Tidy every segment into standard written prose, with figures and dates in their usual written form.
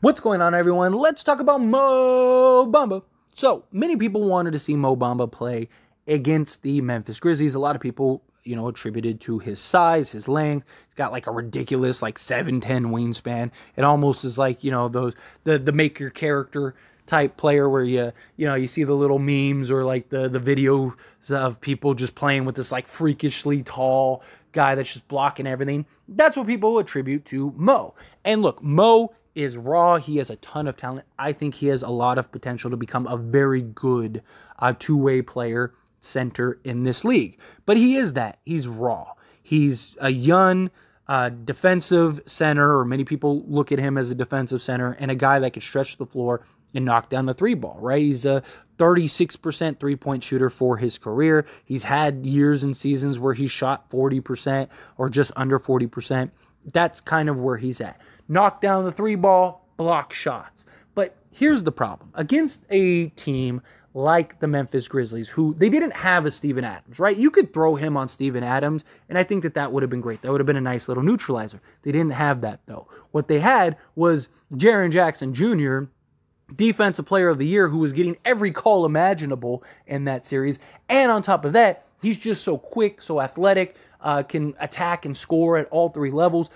What's going on, everyone? Let's talk about Mo Bamba. So, many people wanted to see Mo Bamba play against the Memphis Grizzlies. A lot of people, attributed to his size, his length. He's got like a ridiculous 7'10" wingspan. It almost is like, those the make your character type player where you see the little memes or like the videos of people just playing with this freakishly tall guy that's just blocking everything. That's what people attribute to Mo. And look, Mo is raw. He has a ton of talent. I think he has a lot of potential to become a very good two-way player center in this league. But he is that. He's raw. He's a young defensive center, or many people look at him as a defensive center, and a guy that can stretch the floor and knock down the three ball, right? He's a 36% three-point shooter for his career. He's had years and seasons where he shot 40% or just under 40%. That's kind of where he's at. Knock down the three ball, block shots. But here's the problem. Against a team like the Memphis Grizzlies, who they didn't have a Steven Adams, right? You could throw him on Steven Adams, and I think that would have been great. That would have been a nice little neutralizer. They didn't have that, though. What they had was Jaren Jackson Jr., Defensive Player of the Year, who was getting every call imaginable in that series. And on top of that, he's just so quick, so athletic, can attack and score at all three levels.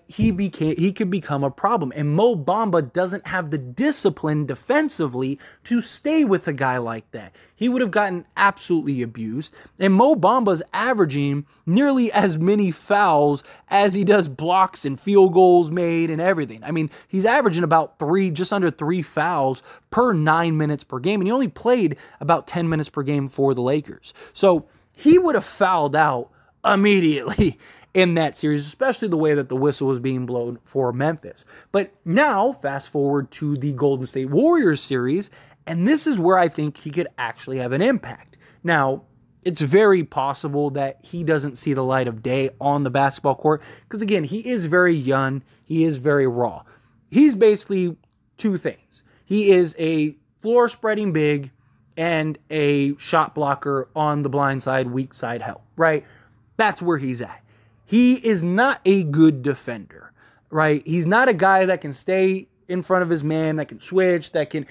He could become a problem. And Mo Bamba doesn't have the discipline defensively to stay with a guy like that. He would have gotten absolutely abused. And Mo Bamba's averaging nearly as many fouls as he does blocks and field goals made and everything. I mean, he's averaging about just under 3 fouls per 9 minutes per game. And he only played about 10 minutes per game for the Lakers. So he would have fouled out immediately in that series, especially the way that the whistle was being blown for Memphis. But now, fast forward to the Golden State Warriors series, and this is where I think he could actually have an impact. Now, it's very possible that he doesn't see the light of day on the basketball court, because again, he is very young, he is very raw. He's basically two things. He is a floor spreading big and a shot blocker on the blind side, weak side help, right? That's where he's at. He is not a good defender, right? He's not a guy that can stay in front of his man, that can switch, that can,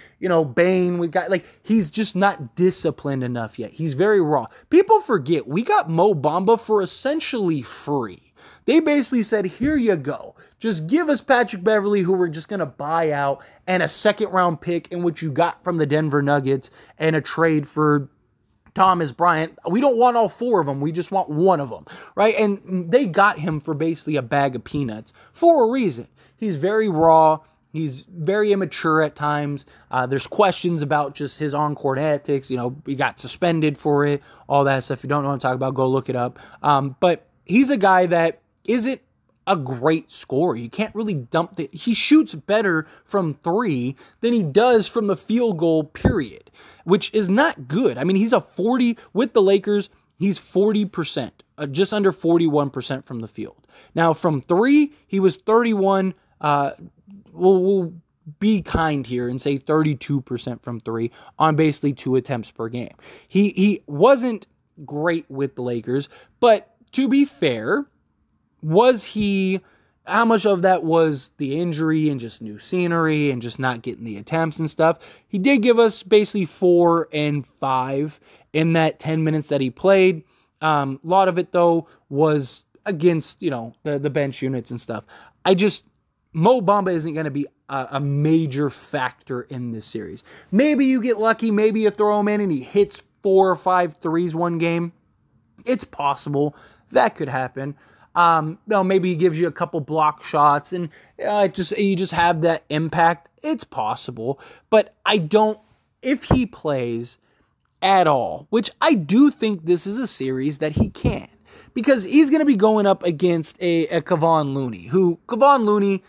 bang with guys. He's just not disciplined enough yet. He's very raw. People forget, we got Mo Bamba for essentially free. They basically said, here you go. Just give us Patrick Beverley, who we're just going to buy out, and a second-round pick in which you got from the Denver Nuggets, and a trade for Thomas Bryant. We don't want all 4 of them. We just want one of them, right? And they got him for basically a bag of peanuts for a reason. He's very raw. He's very immature at times. There's questions about just his on-court antics. He got suspended for it, all that stuff. If you don't know what I'm talking about, go look it up. But he's a guy that isn't a great scorer. You can't really dump it. He shoots better from 3 than he does from the field goal, period, which is not good. I mean, he's a 40 with the Lakers. He's 40%, just under 41% from the field. Now, from 3, he was 31. We'll be kind here and say 32% from 3 on basically 2 attempts per game. He wasn't great with the Lakers, but to be fair, how much of that was the injury and just new scenery and just not getting the attempts and stuff? He did give us basically 4 and 5 in that 10 minutes that he played. A lot of it, though, was against, the bench units and stuff. Mo Bamba isn't going to be a major factor in this series. Maybe you get lucky. Maybe you throw him in and he hits 4 or 5 threes one game. It's possible. That could happen. Maybe he gives you a couple block shots and you just have that impact. It's possible. But if he plays at all, which I do think this is a series that he can, because he's going to be going up against a Kevon Looney,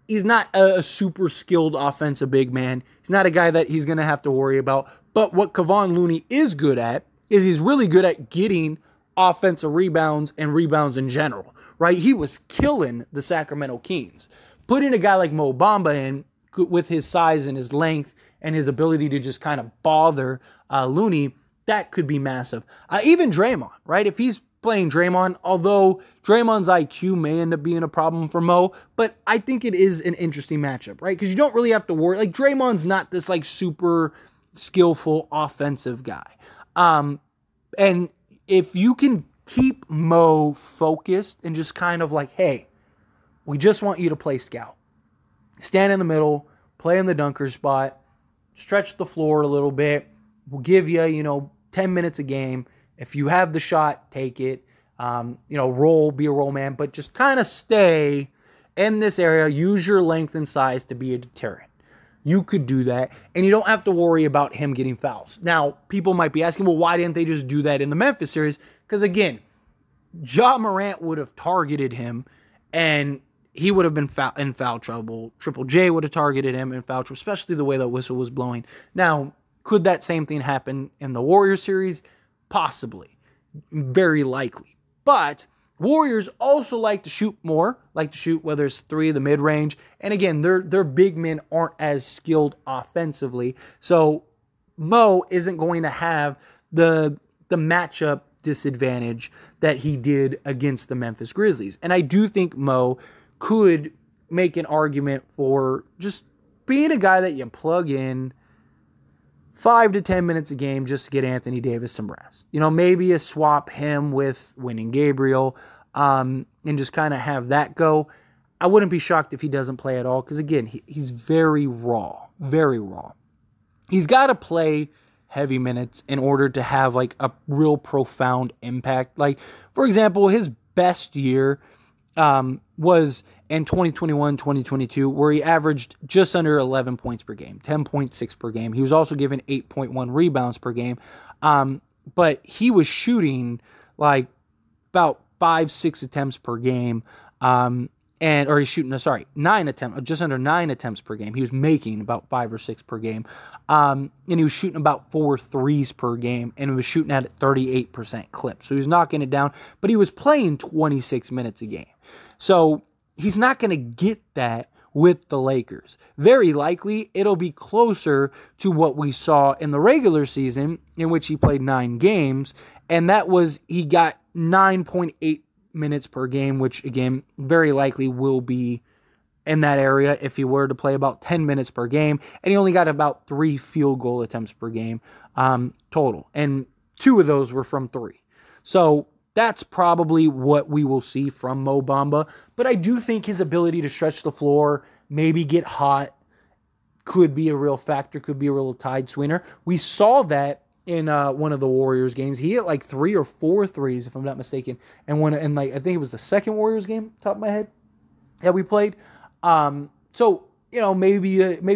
he's not a super skilled offensive big man. He's not a guy that he's going to have to worry about. But what Kevon Looney is good at is he's really good at getting offensive rebounds and rebounds in general, right? He was killing the Sacramento Kings. Putting a guy like Mo Bamba in with his size and his length and his ability to just kind of bother Looney, that could be massive. Even Draymond, right? If he's playing Draymond, although Draymond's IQ may end up being a problem for Mo, but I think it is an interesting matchup, right? Because you don't really have to worry. Like, Draymond's not this, like, super skillful offensive guy. And if you can keep Mo focused and just kind of like, hey, we just want you to play scout. Stand in the middle, play in the dunker spot, stretch the floor a little bit. We'll give you, 10 minutes a game. If you have the shot, take it. Roll, be a roll man, but just kind of stay in this area. Use your length and size to be a deterrent. You could do that, and you don't have to worry about him getting fouls. Now, people might be asking, well, why didn't they just do that in the Memphis series? Because, again, Ja Morant would have targeted him, and he would have been in foul trouble. Triple J would have targeted him in foul trouble, especially the way that whistle was blowing. Now, could that same thing happen in the Warriors series? Possibly. Very likely. But Warriors also like to shoot more, like to shoot whether it's three, the mid-range. And again, their big men aren't as skilled offensively. So Mo isn't going to have the matchup disadvantage that he did against the Memphis Grizzlies. And I do think Mo could make an argument for just being a guy that you plug in 5 to 10 minutes a game just to get Anthony Davis some rest. Maybe you swap him with Winning Gabriel and just kind of have that go. I wouldn't be shocked if he doesn't play at all because, again, he's very raw, very raw. He's got to play heavy minutes in order to have, like, a real profound impact. Like, for example, his best year was in 2021, 2022, where he averaged just under 11 points per game, 10.6 per game. He was also given 8.1 rebounds per game. But he was shooting like about 5-6 attempts per game. He's shooting, 9 attempts, just under 9 attempts per game. He was making about 5 or 6 per game. And he was shooting about 4 threes per game, and he was shooting at a 38% clip. So he was knocking it down, but he was playing 26 minutes a game. So he's not going to get that with the Lakers. Very likely, it'll be closer to what we saw in the regular season, in which he played 9 games, and that was he got 9.8 minutes per game, which, again, very likely will be in that area if he were to play about 10 minutes per game, and he only got about 3 field goal attempts per game total, and 2 of those were from 3. So that's probably what we will see from Mo Bamba. But I do think his ability to stretch the floor, maybe get hot, could be a real factor, could be a real tide swinger. We saw that in one of the Warriors games. He hit like 3 or 4 threes, if I'm not mistaken. And I think it was the second Warriors game, top of my head, that we played. Maybe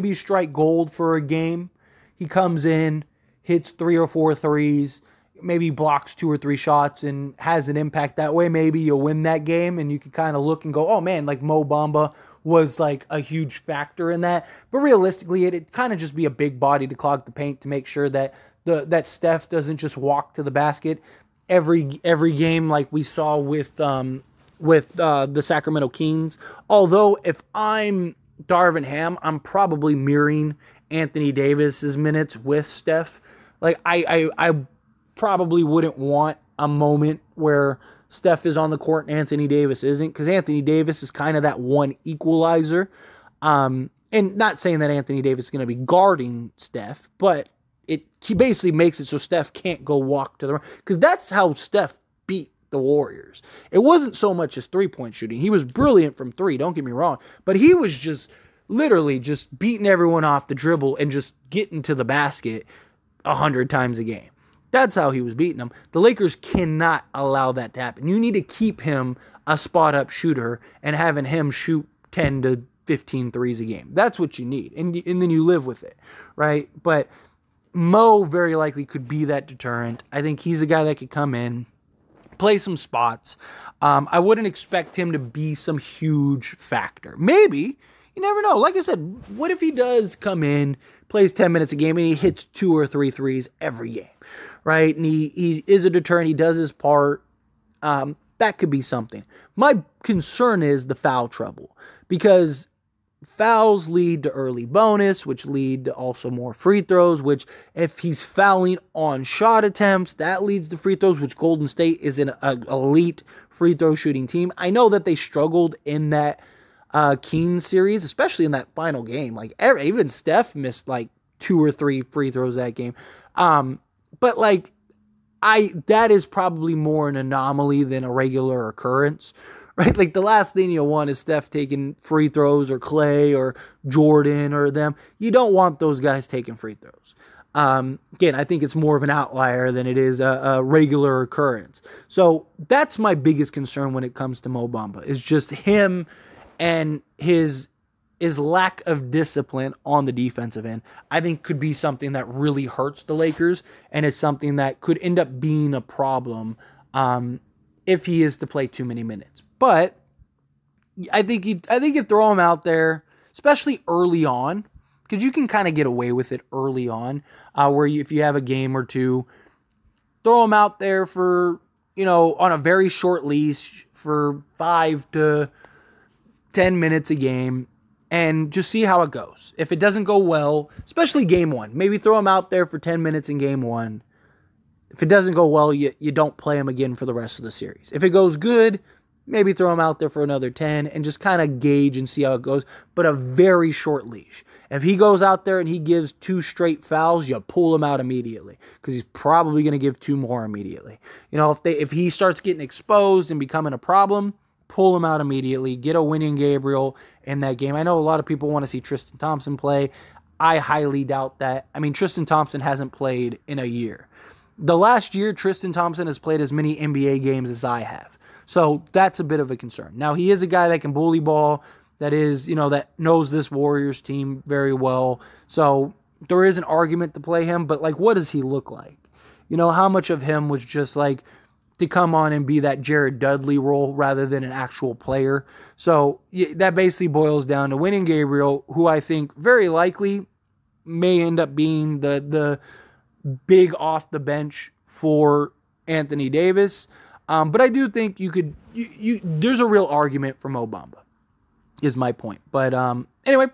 you strike gold for a game. He comes in, hits 3 or 4 threes, maybe blocks 2 or 3 shots and has an impact that way. Maybe you'll win that game and you can kind of look and go, oh man, like Mo Bamba was like a huge factor in that. But realistically, it'd kind of just be a big body to clog the paint to make sure that that Steph doesn't just walk to the basket every game like we saw with the Sacramento Kings. Although if I'm Darvin Ham, I'm probably mirroring Anthony Davis's minutes with Steph. Like I probably wouldn't want a moment where Steph is on the court and Anthony Davis isn't, because Anthony Davis is kind of that one equalizer. And not saying that Anthony Davis is going to be guarding Steph, but he basically makes it so Steph can't go walk to the rim, because that's how Steph beat the Warriors. It wasn't so much his three-point shooting. He was brilliant from 3, don't get me wrong, but he was just literally just beating everyone off the dribble and just getting to the basket 100 times a game. That's how he was beating them. The Lakers cannot allow that to happen. You need to keep him a spot-up shooter and having him shoot 10 to 15 threes a game. That's what you need, and then you live with it, right? But Mo very likely could be that deterrent. I think he's a guy that could come in, play some spots. I wouldn't expect him to be some huge factor. Maybe. You never know. Like I said, what if he does come in, plays 10 minutes a game, and he hits 2 or 3 threes every game, right? And he is a deterrent. He does his part. That could be something. My concern is the foul trouble, because fouls lead to early bonus, which lead to also more free throws, which if he's fouling on shot attempts, that leads to free throws, which Golden State is an elite free throw shooting team. I know that they struggled in that Keen series, especially in that final game. Like even Steph missed like 2 or 3 free throws that game. But like that is probably more an anomaly than a regular occurrence, right? Like the last thing you want is Steph taking free throws, or Clay or Jordan or them. You don't want those guys taking free throws. Again, I think it's more of an outlier than it is a regular occurrence. So that's my biggest concern when it comes to Mo Bamba, is just him and his lack of discipline on the defensive end. I think could be something that really hurts the Lakers, and it's something that could end up being a problem if he is to play too many minutes. But I think you throw him out there, especially early on, because you can kind of get away with it early on, where if you have a game or two, throw him out there for, on a very short leash for 5 to 10 minutes a game, and just see how it goes. If it doesn't go well, especially game 1, maybe throw him out there for 10 minutes in game 1. If it doesn't go well, you don't play him again for the rest of the series. If it goes good, maybe throw him out there for another 10 and just kind of gauge and see how it goes, but a very short leash. If he goes out there and he gives 2 straight fouls, you pull him out immediately, because he's probably going to give 2 more immediately. If he starts getting exposed and becoming a problem, pull him out immediately. Get a winning Gabriel in that game. I know a lot of people want to see Tristan Thompson play. I highly doubt that. I mean, Tristan Thompson hasn't played in a year. The last year, Tristan Thompson has played as many NBA games as I have. So that's a bit of a concern. Now, he is a guy that can bully ball, that is, that knows this Warriors team very well. So there is an argument to play him, but like, what does he look like? How much of him was just like to come on and be that Jared Dudley role rather than an actual player? So that basically boils down to winning Gabriel, who I think very likely may end up being the big off the bench for Anthony Davis. But I do think there's a real argument for Mo Bamba, is my point. But anyway,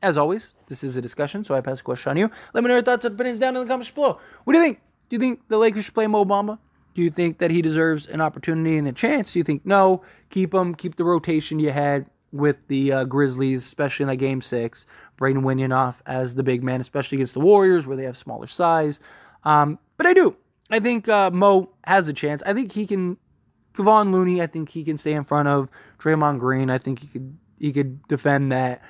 as always, this is a discussion, so I pass the question on you. Let me know your thoughts and opinions down in the comments below. What do you think? Do you think the Lakers should play Mo Bamba? Do you think that he deserves an opportunity and a chance? Do you think no, keep him, keep the rotation you had with the Grizzlies, especially in that Game 6, Braden Winyonoff as the big man, especially against the Warriors where they have smaller size? But I do. I think Mo has a chance. I think he can. Kevon Looney, I think he can stay in front of Draymond Green. I think he could defend that.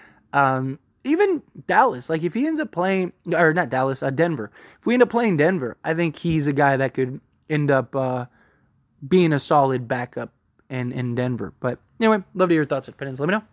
Even Dallas, like if he ends up playing, or not Dallas, Denver. If we end up playing Denver, I think he's a guy that could end up being a solid backup in Denver. But anyway, love to hear your thoughts and opinions. Let me know.